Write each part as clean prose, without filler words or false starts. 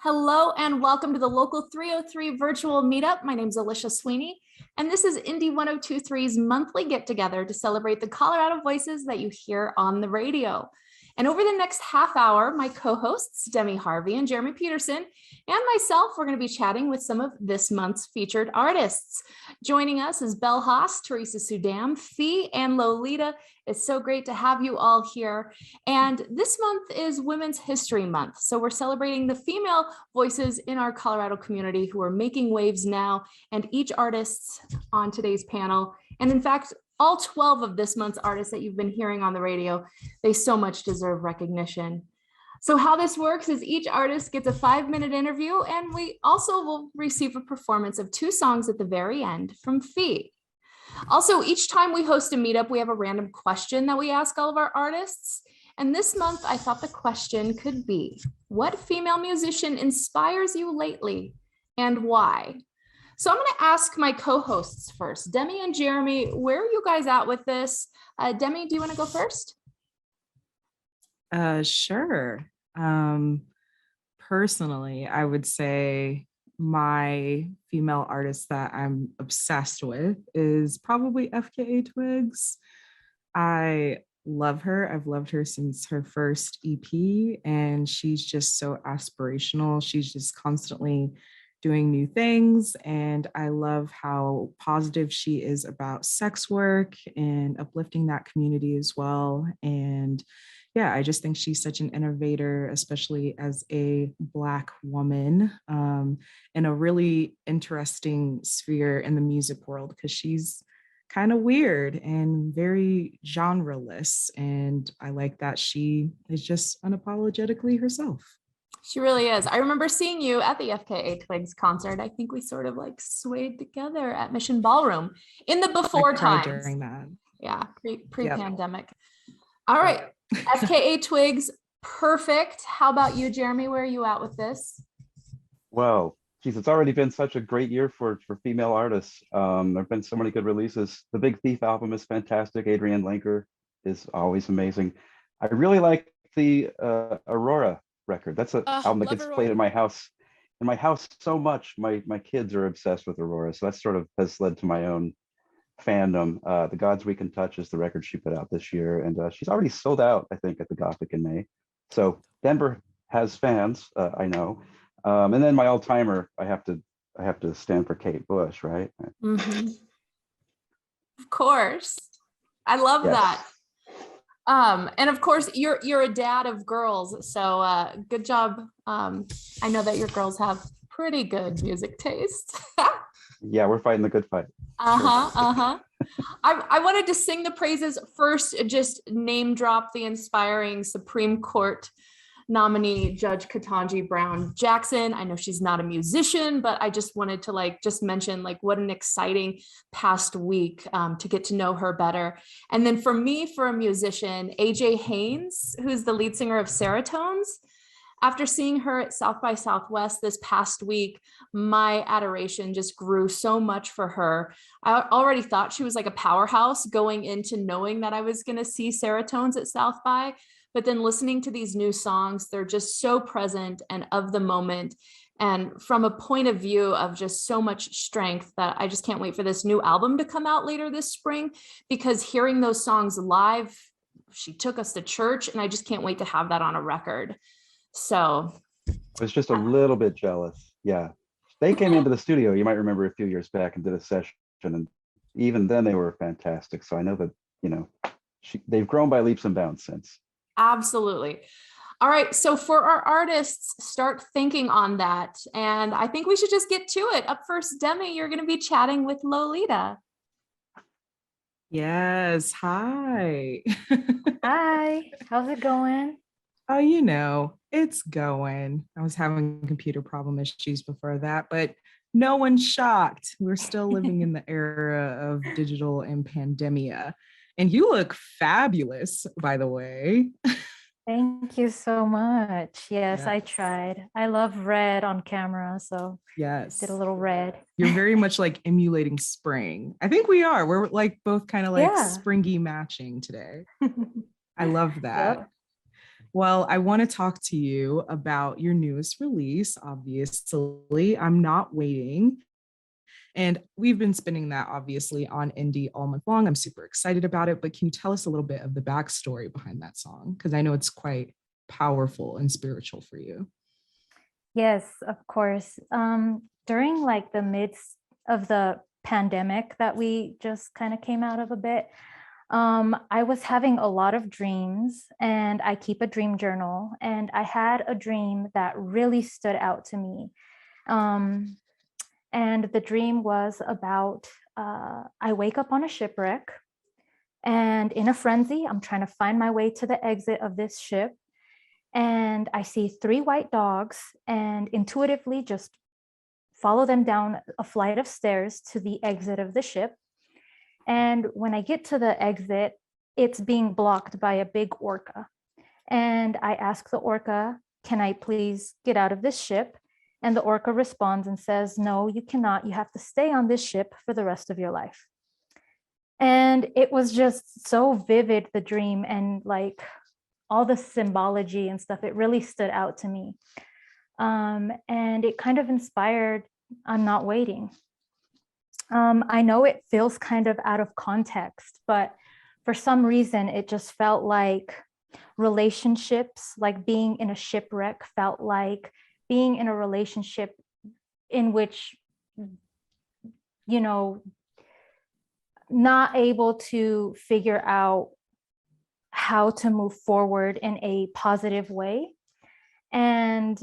Hello and welcome to the Local 303 virtual meetup. My name is Alicia Sweeney, and this is Indie 1023's monthly get-together to celebrate the Colorado voices that you hear on the radio. And over the next half hour, my co-hosts, Demi Harvey and Jeremy Peterson, and myself, we're going to be chatting with some of this month's featured artists. Joining us is Belle Haas, Teresa Sudam, Fee, and Lolita. It's so great to have you all here. And this month is Women's History Month. So we're celebrating the female voices in our Colorado community who are making waves now, and each artist on today's panel. And in fact, all 12 of this month's artists that you've been hearing on the radio, they so much deserve recognition. So how this works is each artist gets a 5-minute interview, and we also will receive a performance of 2 songs at the very end from Fee. Also, each time we host a meetup, we have a random question that we ask all of our artists. And this month, I thought the question could be, what female musician inspires you lately and why? So I'm going to ask my co-hosts first. Demi and Jeremy, where are you guys at with this? Demi, do you want to go first? Sure. Personally, I would say my female artist that I'm obsessed with is probably FKA Twigs. I love her. I've loved her since her first EP, and she's just so aspirational. She's just constantly doing new things, and I love how positive she is about sex work and uplifting that community as well. And yeah, I just think she's such an innovator, especially as a Black woman, in a really interesting sphere in the music world, because she's kind of weird and very genreless. And I like that she is just unapologetically herself. She really is. I remember seeing you at the FKA Twigs concert. I think we sort of like swayed together at Mission Ballroom in the before times. During that. Yeah, pre-pandemic. Yep. All right, FKA Twigs, perfect. How about you, Jeremy? Where are you at with this? Well, geez, it's already been such a great year for female artists. There have been so many good releases. The Big Thief album is fantastic. Adrienne Lenker is always amazing. I really like the Aurora record. That's an album that gets played in my house. In my house so much, my kids are obsessed with Aurora. So that sort of has led to my own fandom. The Gods We Can Touch is the record she put out this year, and she's already sold out, I think, at the Gothic in May. So Denver has fans, I know. And then my all-timer, I have to stand for Kate Bush, right? Mm-hmm. Of course, I love that. And of course, you're a dad of girls, so good job. I know that your girls have pretty good music taste. Yeah, we're fighting the good fight. I wanted to sing the praises first, just name drop the inspiring Supreme Court nominee Judge Ketanji Brown Jackson. I know she's not a musician, but I just wanted to just mention what an exciting past week to get to know her better. And then for me, for a musician, AJ Haynes, who's the lead singer of Seratones. After seeing her at South by Southwest this past week, my adoration just grew so much for her. I already thought she was like a powerhouse going into knowing that I was going to see Seratones at South by. But then listening to these new songs, they're just so present and of the moment. And from a point of view of just so much strength that I just can't wait for this new album to come out later this spring, because hearing those songs live, she took us to church, and I just can't wait to have that on a record. So I was just a little bit jealous. Yeah. They came into the studio, you might remember, a few years back and did a session, and even then they were fantastic. So I know that, they've grown by leaps and bounds since. Absolutely. All right. So for our artists, start thinking on that. And I think we should just get to it. Up first, Demi, you're going to be chatting with Lolita. Yes. Hi. Hi. How's it going? Oh, it's going. I was having computer problem issues before that, but no one's shocked. We're still living in the era of digital and pandemia. And you look fabulous, by the way. Thank you so much. Yes, I tried. I love red on camera, so yes, did a little red. You're very much emulating spring. I think we are. We're both kind of springy matching today. I love that. Yep. Well, I want to talk to you about your newest release, obviously. I'm Not Waiting. And we've been spinning that obviously on indie all month long. I'm super excited about it, but can you tell us a little bit of the backstory behind that song? Because I know it's quite powerful and spiritual for you. Yes, of course. During like the midst of the pandemic that we just kind of came out of a bit, I was having a lot of dreams, and I keep a dream journal, and I had a dream that really stood out to me. Um, and the dream was about I wake up on a shipwreck, and in a frenzy, I'm trying to find my way to the exit of this ship. And I see three white dogs, and intuitively just follow them down a flight of stairs to the exit of the ship. And when I get to the exit, it's being blocked by a big orca. And I ask the orca, "Can I please get out of this ship?" And the orca responds and says, "No, you cannot. You have to stay on this ship for the rest of your life." And it was just so vivid, the dream, and like all the symbology and stuff. It really stood out to me. And it kind of inspired I'm Not Waiting. I know it feels kind of out of context, but for some reason, it just felt like relationships, like being in a shipwreck, felt like being in a relationship in which, you know, not able to figure out how to move forward in a positive way. And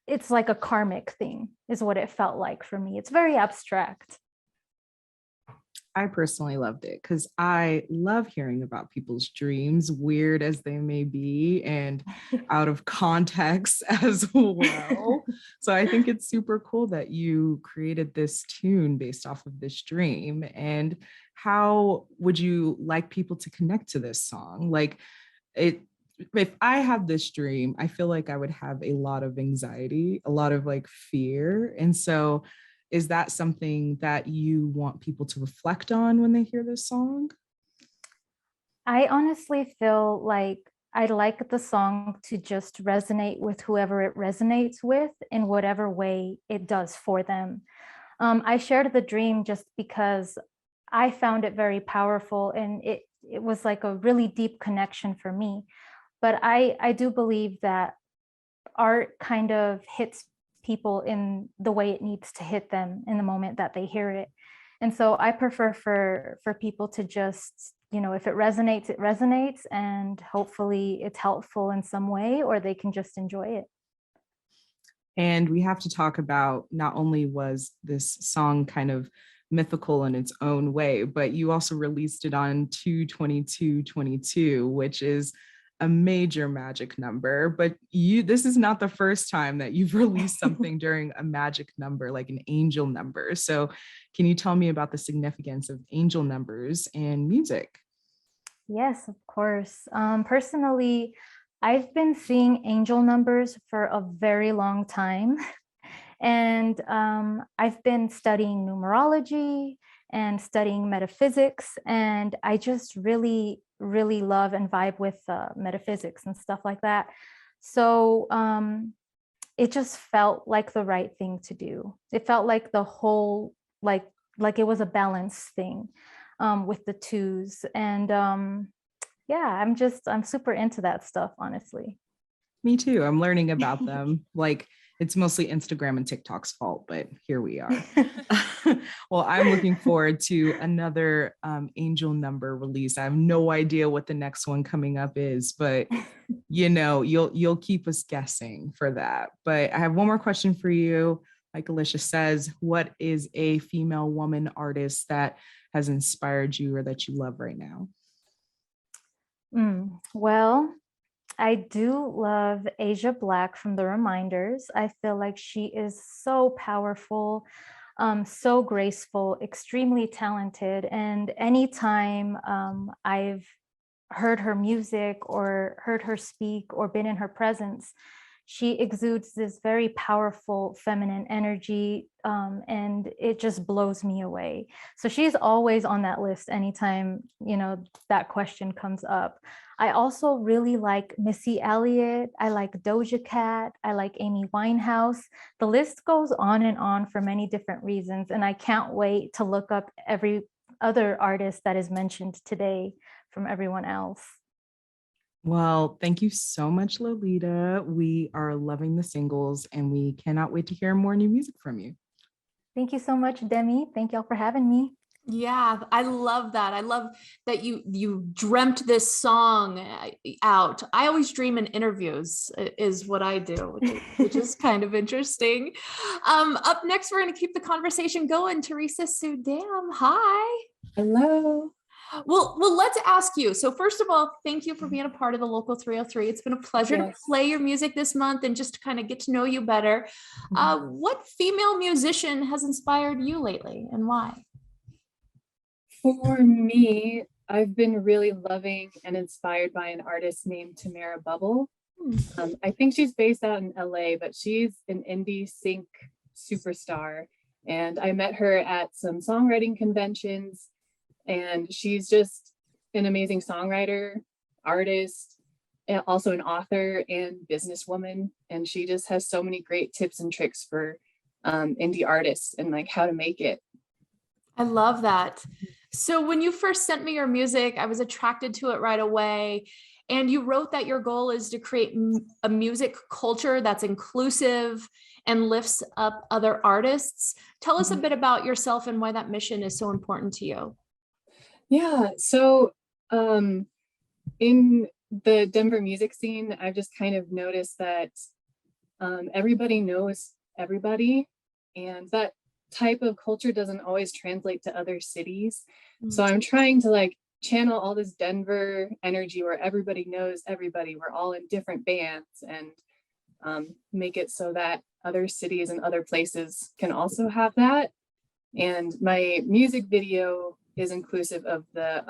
it's like a karmic thing, is what it felt like for me. It's very abstract. I personally loved it because I love hearing about people's dreams, weird as they may be, and out of context as well. So I think it's super cool that you created this tune based off of this dream. And how would you like people to connect to this song? Like, it, if I had this dream, I feel like I would have a lot of anxiety, a lot of like fear. And so is that something that you want people to reflect on when they hear this song? I honestly feel like I'd like the song to just resonate with whoever it resonates with in whatever way it does for them. I shared the dream just because I found it very powerful, and it was like a really deep connection for me. But I do believe that art kind of hits people in the way it needs to hit them in the moment that they hear it. And so I prefer for people to just, if it resonates, it resonates, and hopefully it's helpful in some way, or they can just enjoy it. And we have to talk about, not only was this song kind of mythical in its own way, but you also released it on 2/22/22, which is a major magic number. But this is not the first time that you've released something during a magic number, like an angel number. So can you tell me about the significance of angel numbers in music? Yes, of course. Personally, I've been seeing angel numbers for a very long time. And I've been studying numerology and studying metaphysics. And I just really, really love and vibe with metaphysics and stuff like that. So it just felt like the right thing to do. It felt like the whole, like it was a balance thing with the twos. And yeah, I'm super into that stuff, honestly. Me too. I'm learning about them. Like, it's mostly Instagram and TikTok's fault, but here we are. Well, I'm looking forward to another angel number release. I have no idea what the next one coming up is, but you'll keep us guessing for that. But I have one more question for you. Like Alicia says, what is a female woman artist that has inspired you or that you love right now? Well, I do love Asia Black from The Reminders. I feel like she is so powerful, so graceful, extremely talented. And anytime I've heard her music or heard her speak or been in her presence, she exudes this very powerful feminine energy, and it just blows me away. So she's always on that list anytime, you know, that question comes up. I also really like Missy Elliott. I like Doja Cat. I like Amy Winehouse. The list goes on and on for many different reasons. And I can't wait to look up every other artist that is mentioned today from everyone else. Well, thank you so much, Lolita. We are loving the singles and we cannot wait to hear more new music from you. Thank you so much, Demi. Thank y'all for having me. Yeah, I love that. I love that you dreamt this song out. I always dream in interviews is what I do, which is kind of interesting. Up next, we're going to keep the conversation going. Teresa Sudam, hi. Hello. Well, let's ask you. So first of all, thank you for being a part of the Local 303. It's been a pleasure to play your music this month and just to kind of get to know you better. What female musician has inspired you lately and why? For me, I've been really loving and inspired by an artist named Tamara Bubble. I think she's based out in LA, but she's an indie sync superstar. And I met her at some songwriting conventions, and she's just an amazing songwriter, artist, and also an author and businesswoman. And she just has so many great tips and tricks for indie artists and like how to make it. I love that. So when you first sent me your music, I was attracted to it right away. And you wrote that your goal is to create a music culture that's inclusive and lifts up other artists. Tell us a bit about yourself and why that mission is so important to you. Yeah, so in the Denver music scene, I've just kind of noticed that everybody knows everybody, and that type of culture doesn't always translate to other cities. So I'm trying to like channel all this Denver energy where everybody knows everybody. We're all in different bands, and make it so that other cities and other places can also have that. And my music video is inclusive of the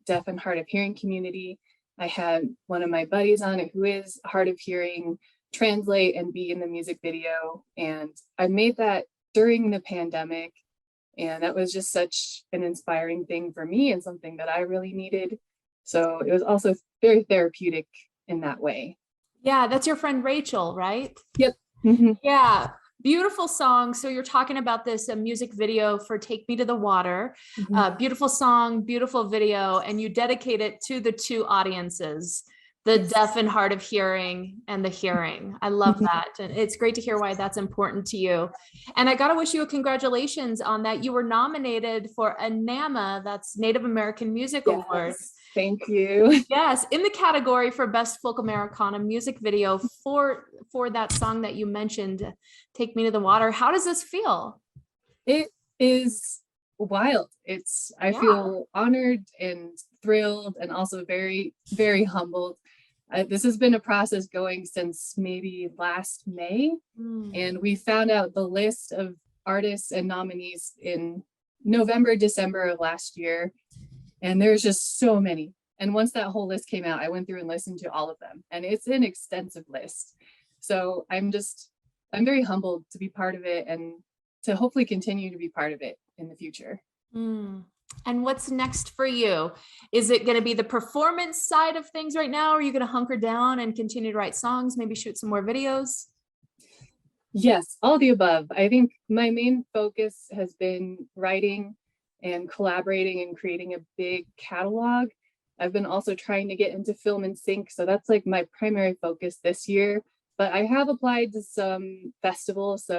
deaf and hard of hearing community. I had one of my buddies on it who is hard of hearing translate and be in the music video. And I made that during the pandemic. And that was just such an inspiring thing for me and something that I really needed. So it was also very therapeutic in that way. Yeah, that's your friend Rachel, right? Yep. Yeah, beautiful song. So you're talking about this music video for Take Me to the Water. Beautiful song, beautiful video, and you dedicate it to the two audiences, the deaf and hard of hearing and the hearing. I love that. And it's great to hear why that's important to you. And I got to wish you a congratulations on that. You were nominated for a NAMA, that's Native American Music Award. Thank you. Yes, in the category for Best Folk Americana Music Video for that song that you mentioned, Take Me to the Water. How does this feel? It is wild. I feel honored and thrilled and also very, very humbled. This has been a process going since maybe last May. And we found out the list of artists and nominees in November, December of last year. And there's just so many. And once that whole list came out, I went through and listened to all of them. And it's an extensive list. So I'm very humbled to be part of it and to hopefully continue to be part of it in the future. And what's next for you? Is it going to be the performance side of things right now? Or are you going to hunker down and continue to write songs, maybe shoot some more videos? Yes, all the above. I think my main focus has been writing and collaborating and creating a big catalog. I've been also trying to get into film and sync. So that's like my primary focus this year. But I have applied to some festivals,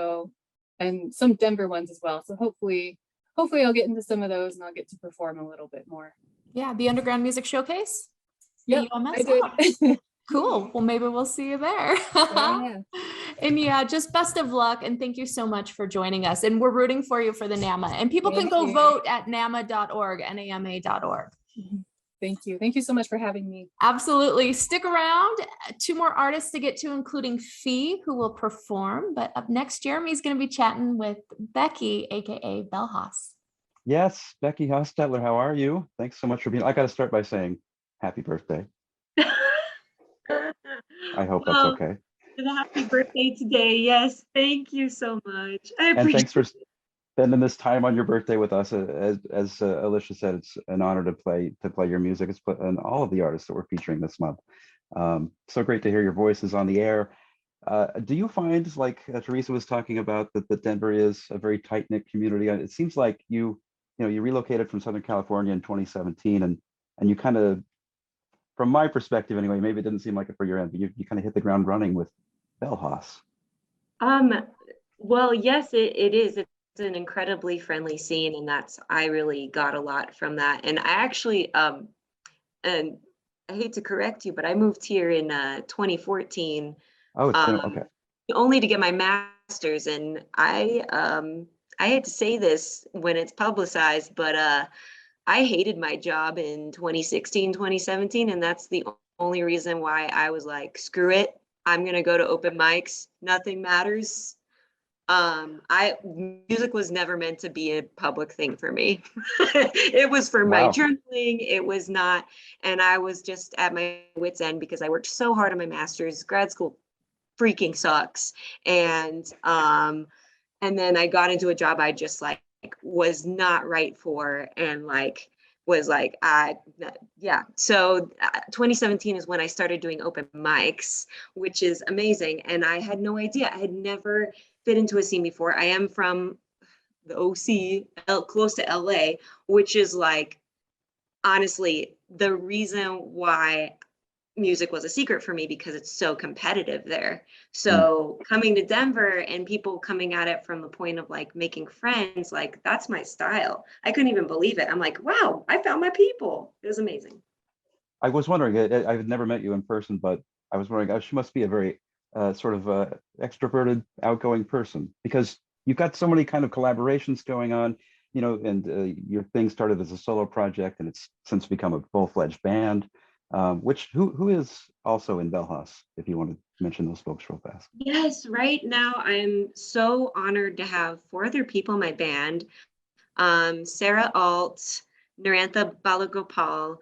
and some Denver ones as well. So hopefully I'll get into some of those and I'll get to perform a little bit more. Yeah, the Underground Music Showcase? Yeah, I did. Cool. Well, maybe we'll see you there. Yeah. And yeah, just best of luck. And thank you so much for joining us. And we're rooting for you for the NAMA. And people can go vote at nama.org, NAMA.org. Thank you. Thank you so much for having me. Absolutely. Stick around. Two more artists to get to, including Fee, who will perform. But up next, Jeremy's going to be chatting with Becky, aka Bell Haas. Yes, Becky Hostetler, how are you? Thanks so much for being. I got to start by saying happy birthday. I hope that's okay. And a happy birthday today. Yes, thank you so much. I And appreciate thanks for spending this time on your birthday with us. As Alicia said, it's an honor to play your music. And all of the artists that we're featuring this month. So great to hear your voices on the air. Do you find, like Teresa was talking about, that Denver is a very tight knit community? It seems like you relocated from Southern California in 2017, and you kind of, from my perspective anyway, maybe it didn't seem like it for your end, but you kind of hit the ground running with Bellhaus. Um, well, yes, it is. It's an incredibly friendly scene, and I really got a lot from that. And I actually, and I hate to correct you, but I moved here in 2014, Oh, it's been um, okay. only to get my master's. And I hate to say this when it's publicized, but I hated my job in 2016, 2017, and that's the only reason why I was like, screw it. I'm gonna go to open mics. Nothing matters. I Music was never meant to be a public thing for me. It was for my Wow. journaling. It was not, and I was just at my wit's end because I worked so hard on my master's. Grad school freaking sucks, and then I got into a job I just like was not right for, and like was like yeah. So 2017 is when I started doing open mics, which is amazing, and I had no idea. I had never fit into a scene before. I am from the OC, close to LA, which is like honestly the reason why music was a secret for me, because it's so competitive there. Mm. So coming to Denver and people coming at it from the point of like making friends, like that's my style. I couldn't even believe it. I'm like, wow, I found my people. It was amazing. I was wondering, I've never met you in person, but I was wondering, she must be a very sort of extroverted, outgoing person, because you've got so many kind of collaborations going on, and your thing started as a solo project, and it's since become a full-fledged band. Which who is also in Bellhaus, if you want to mention those folks real fast. Yes, right now I'm so honored to have 4 other people in my band. Sarah Alt, Narantha Balagopal,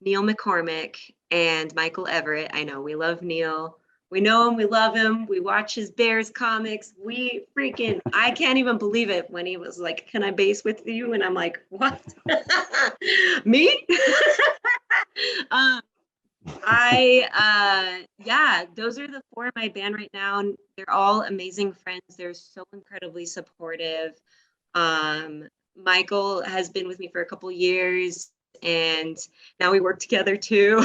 Neil McCormick, and Michael Everett. I know we love Neil. We know him, we love him. We watch his Bears comics. I can't even believe it when he was like, "Can I bass with you?" And I'm like, "What? Me?" um, yeah, those are the 4 in my band right now. And they're all amazing friends. They're so incredibly supportive. Michael has been with me for a couple years, and now we work together too.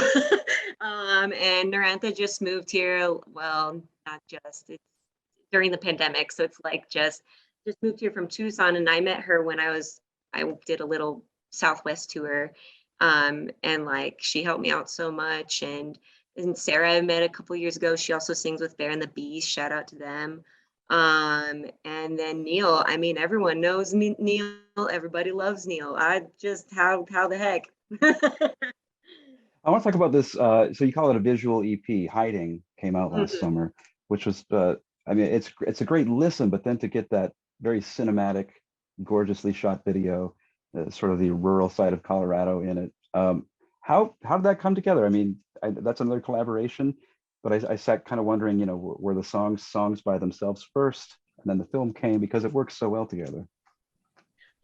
And Narantha just moved here. Well, not just, it's during the pandemic. So it's like just moved here from Tucson, and I met her when I did a little Southwest tour. And like she helped me out so much. And Sarah I met a couple years ago. She also sings with Bear and the Beast. Shout out to them. And then Neil, I mean, everyone knows me, Neil. Everybody loves Neil. I just how the heck. I want to talk about this. So you call it a visual EP. Hiding came out last Mhm. summer, which was, I mean, it's a great listen, but then to get that very cinematic, gorgeously shot video, sort of the rural side of Colorado in it. How did that come together? I mean, that's another collaboration, but I sat kind of wondering, were the songs by themselves first, and then the film came, because it works so well together.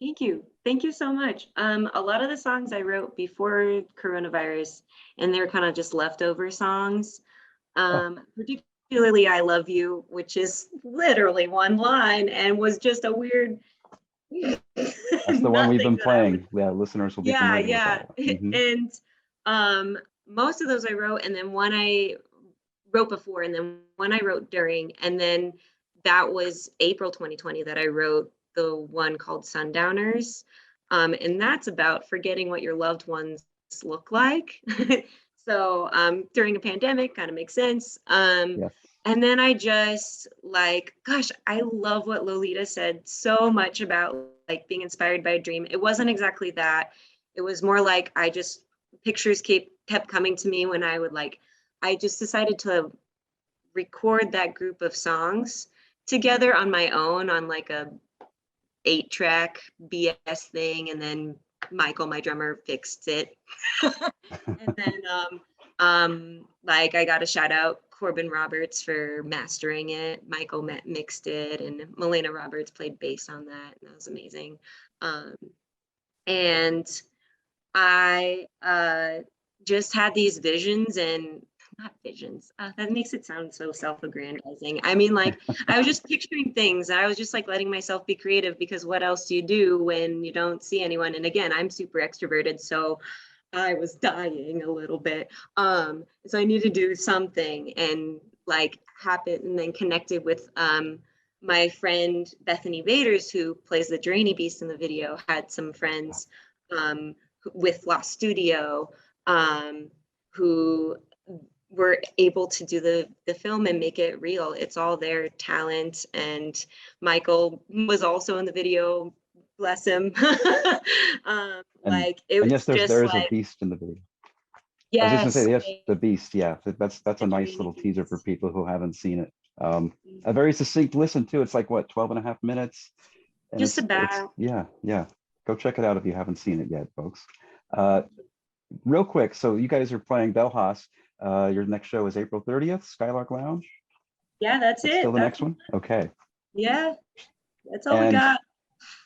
Thank you. Thank you so much. A lot of the songs I wrote before coronavirus, and they're kind of just leftover songs. Oh, Particularly I Love You, which is literally one line and was just a weird that's the one we've nothing been that I would, playing. Yeah, listeners will be yeah, familiar with yeah. that one. Mhm. And most of those I wrote, and then one I wrote before, and then one I wrote during, and then that was April 2020 that I wrote the one called Sundowners. And that's about forgetting what your loved ones look like. So during a pandemic, kind of makes sense. Yes. And then I just like, gosh, I love what Lolita said so much about like being inspired by a dream. It wasn't exactly that. It was more like pictures kept coming to me when I just decided to record that group of songs together on my own on like a 8-track BS thing, and then Michael, my drummer, fixed it. And then like I got a shout out Corbin Roberts for mastering it. Michael mixed it, and Melena Roberts played bass on that. And that was amazing. And I just had these visions, and not visions. That makes it sound so self-aggrandizing. I mean, like, I was just picturing things. I was just like letting myself be creative, because what else do you do when you don't see anyone? And again, I'm super extroverted, so I was dying a little bit. So I needed to do something, and like happen, and then connected with my friend Bethany Vaders, who plays the Drainy Beast in the video, had some friends with Lost Studio who were able to do the film and make it real. It's all their talent. And Michael was also in the video, bless him. Like, it And was yes, just there is a like, beast in the video. I was just gonna yes, say, yes, the beast. Yeah, that's a the nice Drainy little teaser for Beast. people who haven't seen it. A very succinct listen too. It's like what, 12 and a half minutes, and Just it's about. yeah. Go check it out if you haven't seen it yet, folks. Real quick, so you guys are playing Belhas. Your next show is April 30th, Skylark Lounge. Yeah, that's That's it. still the That's next one. Okay. Yeah, that's all we And got.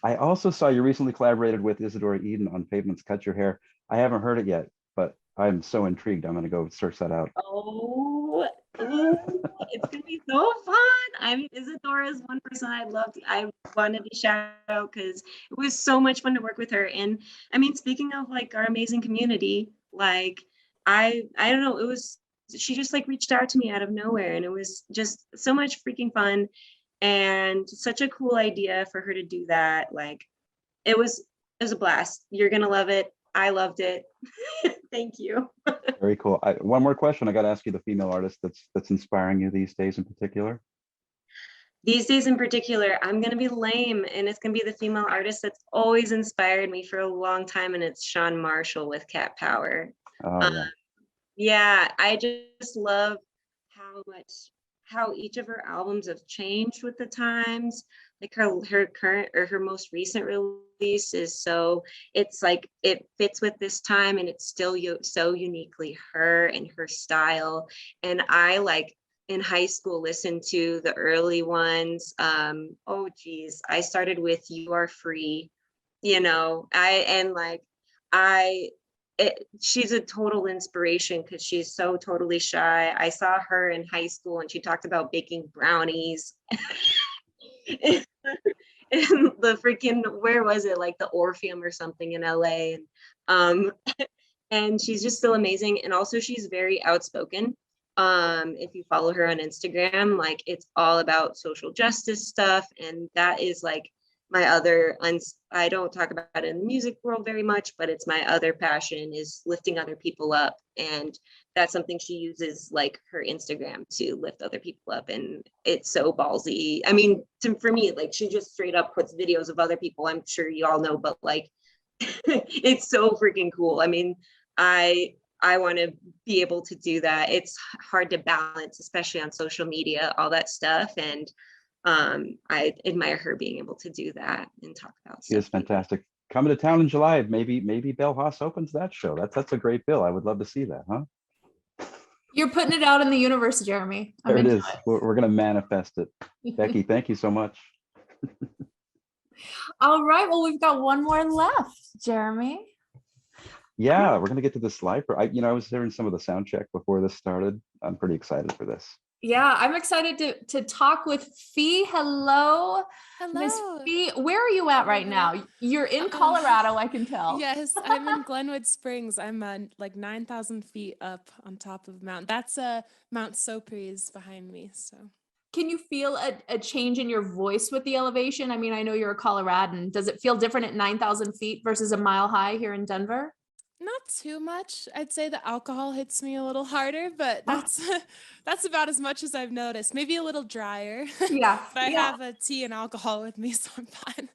I also saw you recently collaborated with Isadora Eden on Pavement's Cut Your Hair. I haven't heard it yet, but I'm so intrigued. I'm going to go search that out. Oh, it's gonna be so fun. I mean, Isadora is one person I want to be shout out, because it was so much fun to work with her. And I mean, speaking of like our amazing community, like I don't know, she just like reached out to me out of nowhere, and it was just so much freaking fun and such a cool idea for her to do that. Like, it was a blast. You're gonna love it. I loved it. Thank you. Very cool. One more question. I got to ask you the female artist that's inspiring you these days in particular. These days in particular, I'm going to be lame, and it's going to be the female artist that's always inspired me for a long time, and it's Sean Marshall with Cat Power. Oh, yeah. Yeah, I just love how each of her albums have changed with the times. Like her current, or her most recent release is it's like it fits with this time, and it's still so uniquely her and her style. And I, like, in high school, listened to the early ones. Oh geez, I started with You Are Free, she's a total inspiration, because she's so totally shy. I saw her in high school, and she talked about baking brownies. in the freaking, where was it, like the Orpheum or something in LA. And she's just still amazing. And also, she's very outspoken. If you follow her on Instagram, like, it's all about social justice stuff, and that is like my other I don't talk about it in the music world very much, but it's my other passion, is lifting other people up. And that's something she uses, like, her Instagram to lift other people up. And it's so ballsy. I mean, for me, like, she just straight up puts videos of other people. I'm sure you all know, but like, it's so freaking cool. I mean, I want to be able to do that. It's hard to balance, especially on social media, all that stuff. And I admire her being able to do that and talk about She is stuff. fantastic. Coming to town in July. Maybe Bell Haas opens that show. That's a great bill. I would love to see that, huh? You're putting it out in the universe, Jeremy. There it is. We're going to manifest it. Becky, thank you so much. All right. Well, we've got one more left, Jeremy. Yeah, we're going to get to this live. I was hearing some of the sound check before this started. I'm pretty excited for this. Yeah, I'm excited to talk with Fee. Hello, Miss Hello. Fee. Where are you at right now? You're in Colorado, I can tell. Yes, I'm in Glenwood Springs. I'm like 9,000 feet up on top of Mount. That's Mount Sopries behind me. So, can you feel a change in your voice with the elevation? I mean, I know you're a Coloradan. Does it feel different at 9,000 feet versus a mile high here in Denver? not too much. I'd say the alcohol hits me a little harder, but that's about as much as I've noticed. Maybe a little drier. Yeah. But I have a tea and alcohol with me, so I'm fine.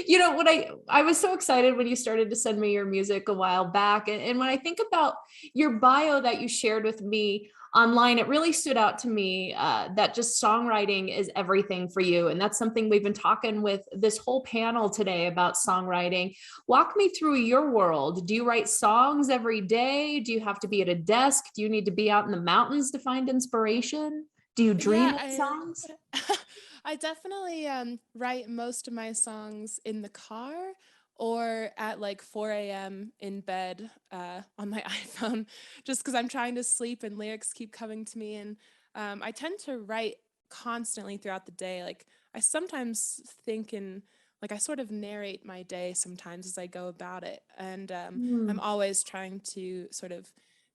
You know, when I was so excited when you started to send me your music a while back. And when I think about your bio that you shared with me online, it really stood out to me that just songwriting is everything for you. And that's something we've been talking with this whole panel today about songwriting. Walk me through your world. Do you write songs every day? Do you have to be at a desk? Do you need to be out in the mountains to find inspiration? Do you dream of songs? I definitely write most of my songs in the car or at like 4 a.m. in bed on my iPhone, just because I'm trying to sleep and lyrics keep coming to me. And I tend to write constantly throughout the day. Like I sometimes think in, like I sort of narrate my day sometimes as I go about it. And I'm always trying to sort of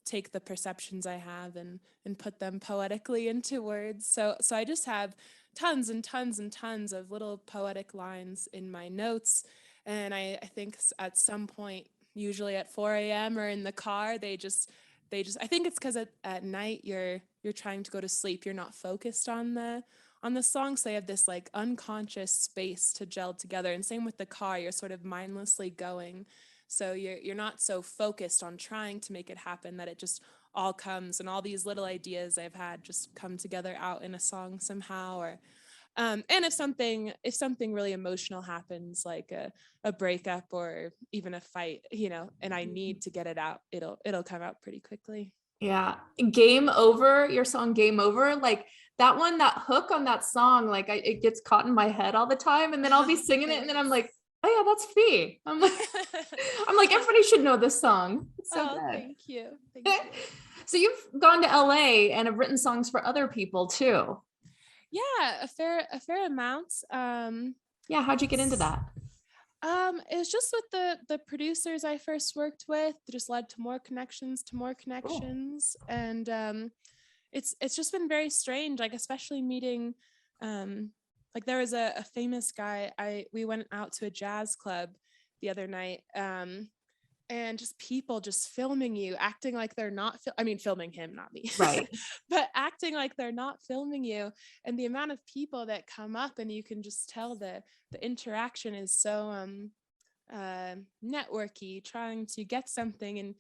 take the perceptions I have and put them poetically into words. So I just have tons and tons and tons of little poetic lines in my notes. And I think at some point, usually at 4 a.m. or in the car, they just I think it's because at night you're trying to go to sleep. You're not focused on the song. So they have this like unconscious space to gel together. And same with the car, you're sort of mindlessly going. So you're not so focused on trying to make it happen that it just all comes, and all these little ideas I've had just come together out in a song somehow. Or and if something really emotional happens, like a breakup or even a fight, and I need to get it out, it'll come out pretty quickly. Yeah. Game Over, your song Game Over, like that one, that hook on that song, like it gets caught in my head all the time. And then I'll be singing it and then I'm like, oh yeah, that's Fee. I'm like, everybody should know this song. It's so good. Thank you. Thank you. So you've gone to LA and have written songs for other people too. Yeah, a fair amount. Yeah, how'd you get into that? It was just with the producers I first worked with. It just led to more connections, cool. And it's just been very strange, like especially meeting like there was a famous guy. We went out to a jazz club the other night, and just people just filming you, acting like they're not filming him, not me, right? But acting like they're not filming you. And the amount of people that come up, and you can just tell the interaction is so networky, trying to get something. And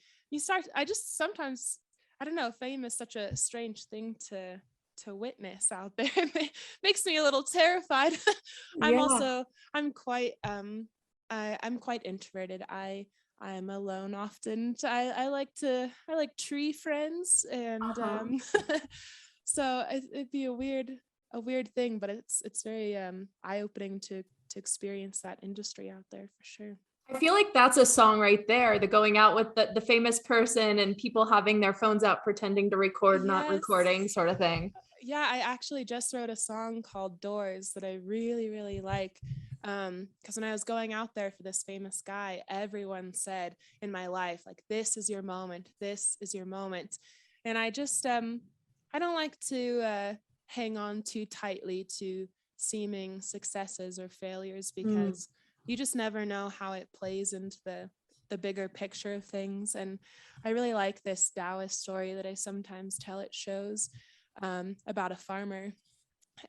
I just sometimes, I don't know, fame is such a strange thing to witness out there. It makes me a little terrified. I'm quite introverted. I'm alone often. I like tree friends, and so it'd be a weird thing, but it's very eye-opening to experience that industry out there for sure. I feel like that's a song right there, the going out with the famous person and people having their phones out pretending to record, yes. Not recording sort of thing. Yeah, I actually just wrote a song called Doors that I really, really like. Because when I was going out there for this famous guy, everyone said in my life, like, this is your moment. This is your moment. And I just, I don't like to hang on too tightly to seeming successes or failures, because you just never know how it plays into the bigger picture of things. And I really like this Taoist story that I sometimes tell at shows about a farmer.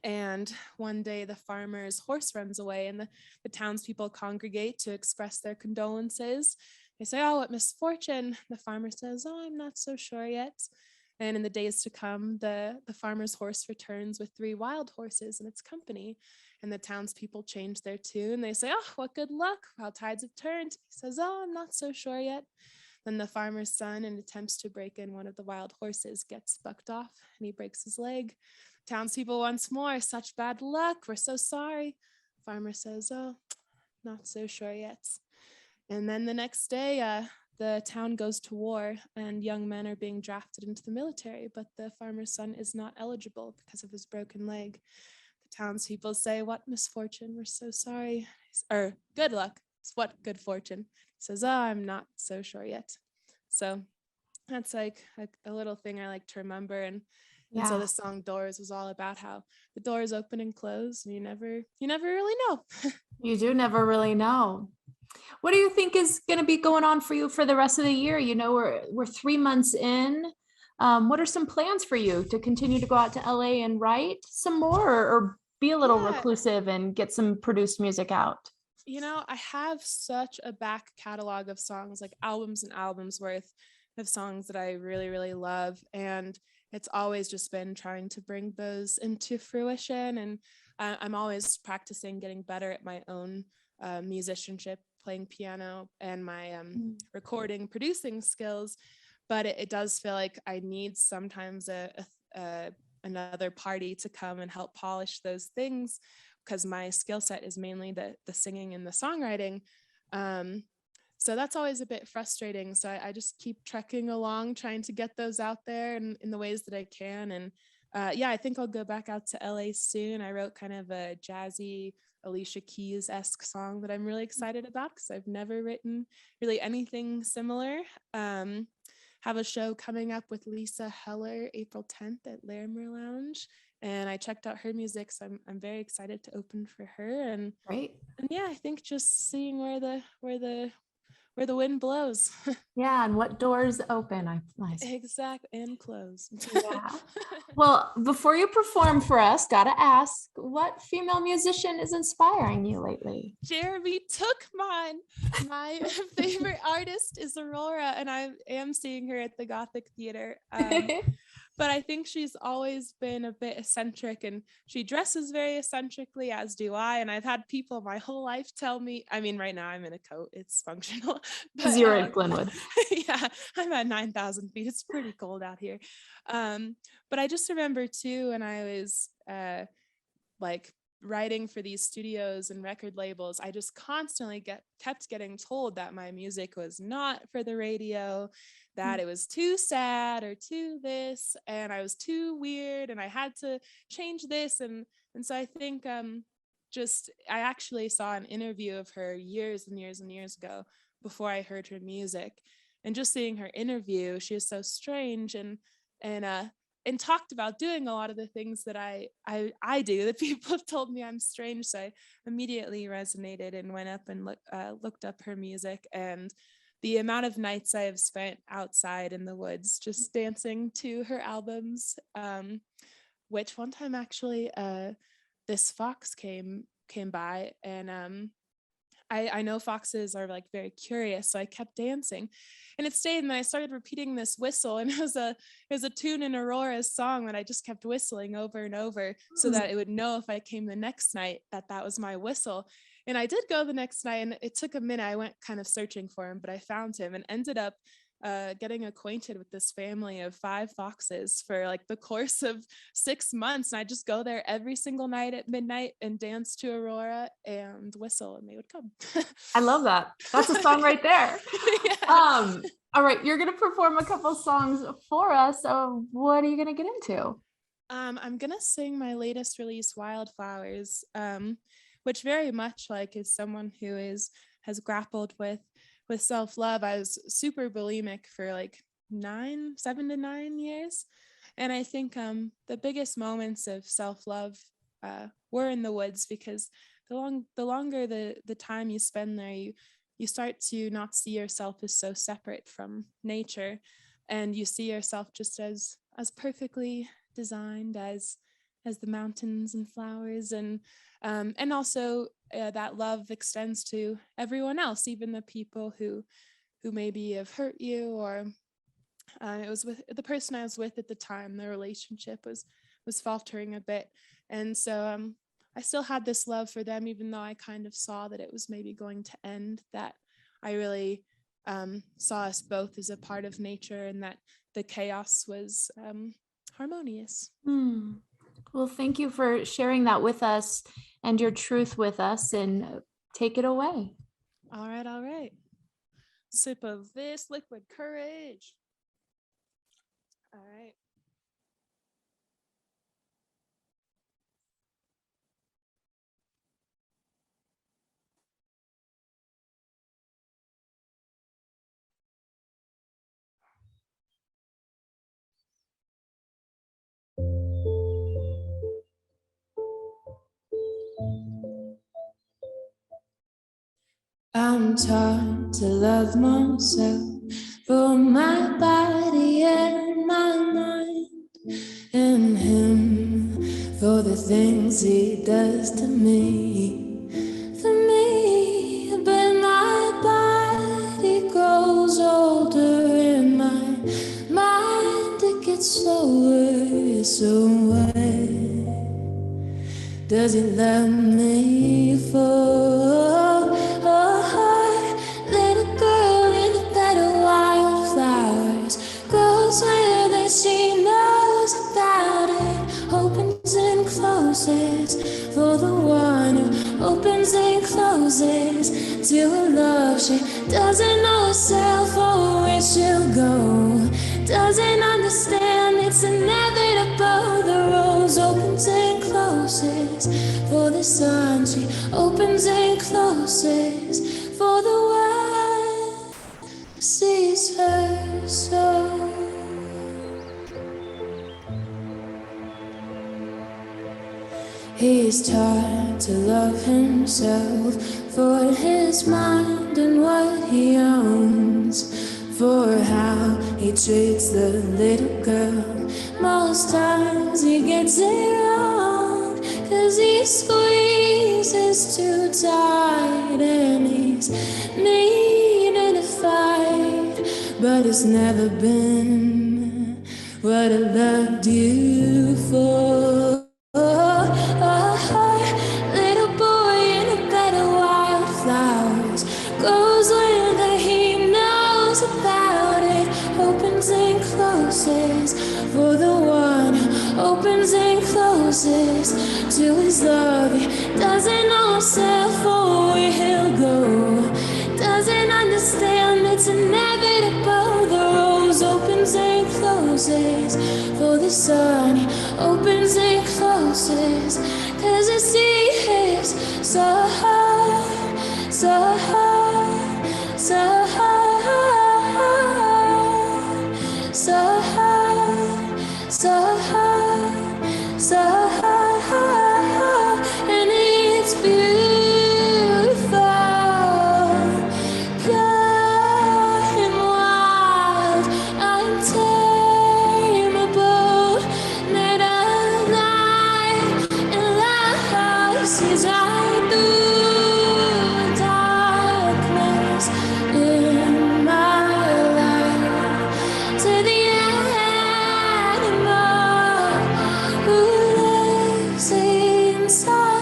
And one day the farmer's horse runs away, and the townspeople congregate to express their condolences. They say, oh, what misfortune. The farmer says, oh, I'm not so sure yet. And in the days to come, the farmer's horse returns with 3 wild horses in its company. And the townspeople change their tune. They say, oh, what good luck, how tides have turned. He says, oh, I'm not so sure yet. Then the farmer's son, in attempts to break in one of the wild horses, gets bucked off and he breaks his leg. Townspeople once more, such bad luck, we're so sorry. Farmer says, oh, not so sure yet. And then the next day, the town goes to war and young men are being drafted into the military, but the farmer's son is not eligible because of his broken leg. The townspeople say, what misfortune, we're so sorry. Or good luck, it's what good fortune. He says, oh, I'm not so sure yet. So that's like a little thing I like to remember. And so the song Doors was all about how the doors open and close, and you never really know. You do never really know. What do you think is going to be going on for you for the rest of the year? You know, we're 3 months in. What are some plans for you to continue to go out to LA and write some more, or be a little reclusive and get some produced music out? I have such a back catalog of songs, like albums and albums worth of songs that I really, really love. And it's always just been trying to bring those into fruition. And I'm always practicing getting better at my own musicianship, playing piano, and my recording, producing skills. But it does feel like I need sometimes another party to come and help polish those things, because my skill set is mainly the singing and the songwriting. So that's always a bit frustrating. So I just keep trekking along, trying to get those out there in the ways that I can. And I think I'll go back out to LA soon. I wrote kind of a jazzy Alicia Keys-esque song that I'm really excited about, because I've never written really anything similar. Have a show coming up with Lisa Heller April 10th at Larimer Lounge, and I checked out her music, so I'm very excited to open for her. And Great. and I think just seeing where the wind blows. Yeah, and what doors open. Nice. Exactly, and close. Yeah. Well, before you perform for us, gotta ask, what female musician is inspiring you lately? Jeremy took mine. My favorite artist is Aurora, and I am seeing her at the Gothic Theater. But I think she's always been a bit eccentric, and she dresses very eccentrically, as do I. And I've had people my whole life tell me, I mean, right now I'm in a coat, it's functional. Because you're in Glenwood. Yeah, I'm at 9,000 feet. It's pretty cold out here. But I just remember too, when I was like writing for these studios and record labels, I just constantly kept getting told that my music was not for the radio, that it was too sad or too this, and I was too weird, and I had to change this. And so I think I actually saw an interview of her years and years and years ago before I heard her music, and just seeing her interview, she is so strange and talked about doing a lot of the things that I do, that people have told me I'm strange. So I immediately resonated and went up and looked up her music, and the amount of nights I have spent outside in the woods just dancing to her albums, which one time actually this fox came by, and I know foxes are like very curious, so I kept dancing, and it stayed. And I started repeating this whistle, and it was a tune in Aurora's song that I just kept whistling over and over, so that it would know if I came the next night that was my whistle. And I did go the next night, and it took a minute. I went kind of searching for him, but I found him and ended up getting acquainted with this family of 5 foxes for like the course of 6 months. And I just go there every single night at midnight and dance to Aurora and whistle, and they would come. I love that. That's a song right there. Yeah. All right, you're gonna perform a couple songs for us. So what are you gonna get into? I'm gonna sing my latest release, Wildflowers, which very much like is someone who has grappled with self-love. I was super bulimic for like 7 to 9 years. And I think the biggest moments of self-love were in the woods, because the longer the time you spend there, you start to not see yourself as so separate from nature, and you see yourself just as perfectly designed as the mountains and flowers, and also that love extends to everyone else, even the people who maybe have hurt you, or it was with the person I was with at the time, the relationship was faltering a bit. And so I still had this love for them, even though I kind of saw that it was maybe going to end, that I really saw us both as a part of nature, and that the chaos was harmonious. Well, thank you for sharing that with us and your truth with us, and take it away. All right. Sip of this liquid courage. All right. I'm taught to love myself for my body and my mind, and him for the things he does to me, for me. so what does it love me for? Little girl in the bed of wildflowers grows where that she knows about it, opens and closes for the one who opens and closes to a love she doesn't know herself or where she'll go, doesn't understand it's inevitable. The rose opens and closes for the sun, she opens and closes for the one who sees her soul. He is taught to love himself for his mind and what he owns, for how he treats the little girl. Most times he gets it wrong, 'cause he squeezes too tight and he's needing a fight. But it's never been what I loved you for. Little boy in a bed of wildflowers goes where he knows about it, opens and closes for the one who opens and closes to his love. He doesn't know himself or where he'll go, doesn't understand it's inevitable. The rose opens and closes for the sun, he opens and closes, 'cause it seems so hard, so hard, so hard, so hard, so hard, so hard, and it's beautiful, pure and wild, untamable, made of light and love. Sees right through darkness in my life, to the animal who lives inside.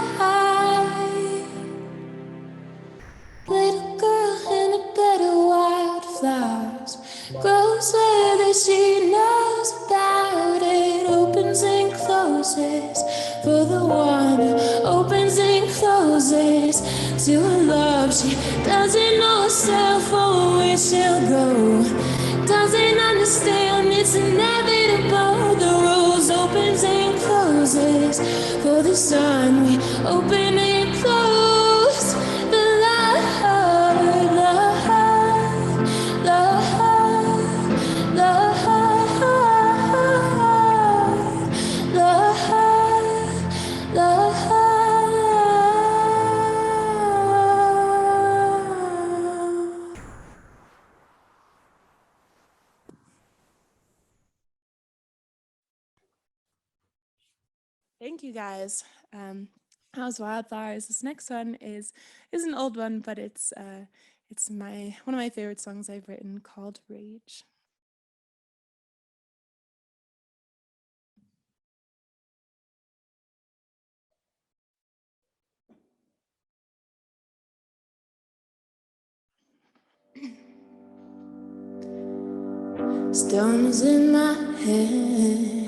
Little girl in a bed of wildflowers grows where that she knows about it, opens and closes for the one who opens and closes to a love she doesn't know herself or where she'll go, doesn't understand it's inevitable. The rose opens and closes for the sun, we open and close the love, love, love, love, love, love. Thank you guys. That was Wildflowers. This next one is an old one, but it's one of my favorite songs I've written, called Rage. Stones in my head,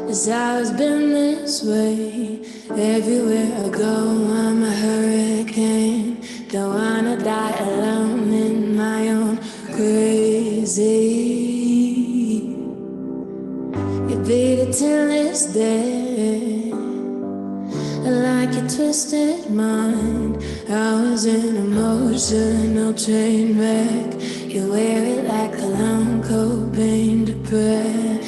it's always been this way. Everywhere I go, I'm a hurricane. Don't wanna die alone in my own crazy. You beat it till it's dead, like a twisted mind. I was an emotional train wreck. You wear it like a long Cobain depression.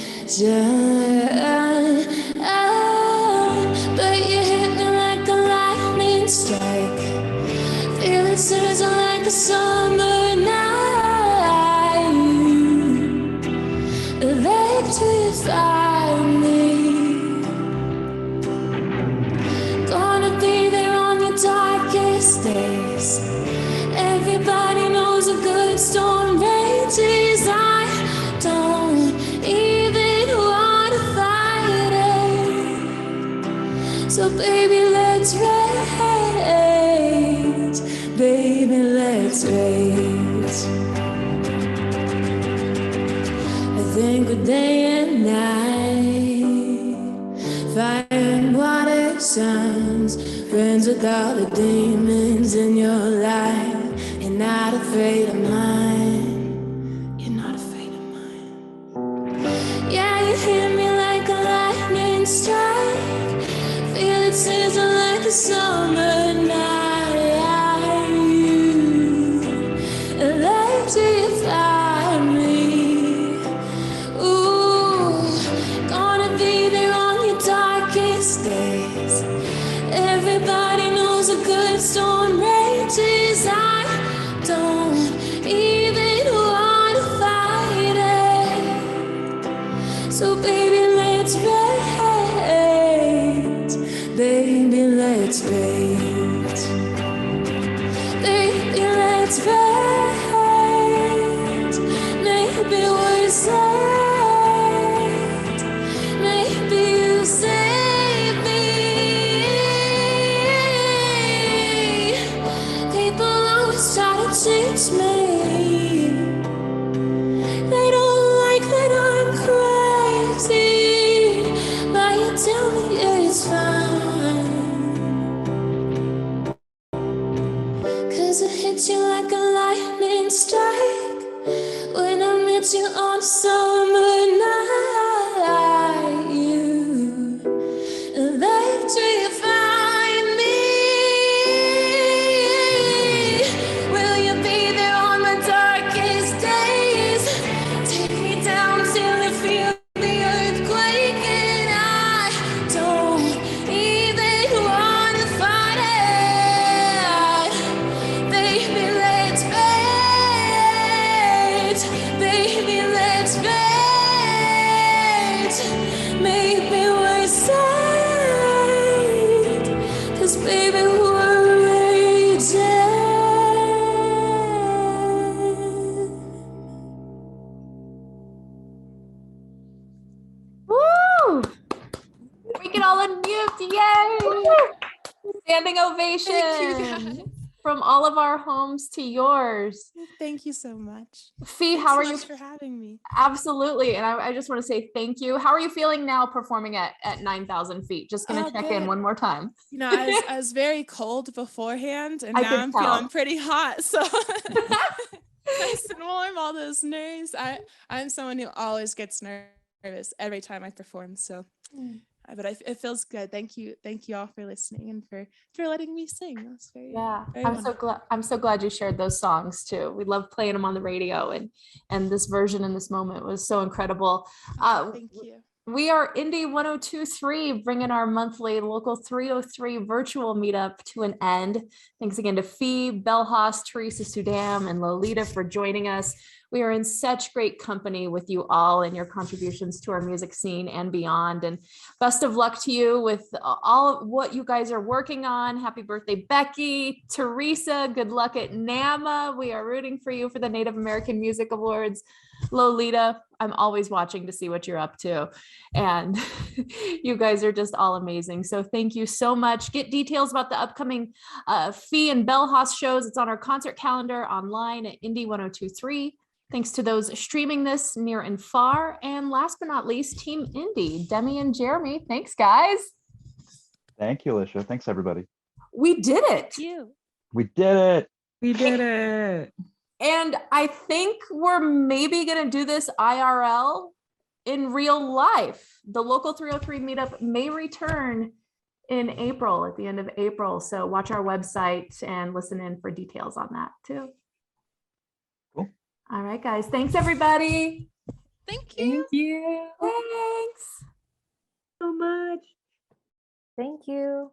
But you hit me like a lightning strike. Feel it surging like a summer night. Electrify me. Gonna be there on your darkest days. Everybody knows a good storm rages. I don't even So baby, let's race. Baby, let's race. I think we're day and night, fire and water signs, friends with all the demons in your life. You're not afraid of mine. You're not afraid of mine. Yeah, you hit me like a lightning strike. Feel it sizzle like a summer night. You electrify me. Ooh, gonna be there on your darkest days. Everybody knows a good storm rages. I don't even wanna fight it. So baby, let's rage. Baby, let's rage. Baby, let's rage. Maybe we're saved. Maybe you save me. People always try to teach me. They don't like that I'm crazy, but you tell me it's fine. 'Cause it hits you like a lightning strike when I met you on a summer night. You electrify me. Will you be there on my darkest days? Take me down till I feel the earthquake, and I don't even wanna fight it. Baby, let's rage. Baby, let's rage. Maybe we're saved. 'Cause baby, we're raging. Woo! We can all unmute, yay! Standing ovation Thank you, guys. from all of our homes to yours. Thank you so much. Fee, Thanks how so are you? much for having me? Absolutely. And I just want to say thank you. How are you feeling now performing at 9,000 feet? Just going to Oh, check in good. one more time. You know, I was very cold beforehand, and I now could I'm tell. feeling pretty hot. So nice and warm, all those nerves. I'm someone who always gets nervous every time I perform. So, but it feels good. Thank you all for listening and for letting me sing. That was very very wonderful. I'm so glad you shared those songs too. We love playing them on the radio, and this version in this moment was so incredible. Thank you. We are Indie 1023, bringing our monthly local 303 virtual meetup to an end. Thanks again to Fee, Belhas, Teresa Sudam, and Lolita for joining us. We are in such great company with you all and your contributions to our music scene and beyond. And best of luck to you with all of what you guys are working on. Happy birthday, Becky. Teresa, good luck at NAMA. We are rooting for you for the Native American Music Awards. Lolita, I'm always watching to see what you're up to. And you guys are just all amazing. So thank you so much. Get details about the upcoming Fee and Belhas shows. It's on our concert calendar online at Indie 1023. Thanks to those streaming this near and far. And last but not least, Team Indie, Demi and Jeremy. Thanks, guys. Thank you, Alicia. Thanks, everybody. We did it. Thank you. We did it. We did it. And I think we're maybe going to do this IRL in real life. The local 303 meetup may return in April, at the end of April. So watch our website and listen in for details on that too. Cool. All right, guys. Thanks, everybody. Thank you. Thank you. Thanks So much. Thank you.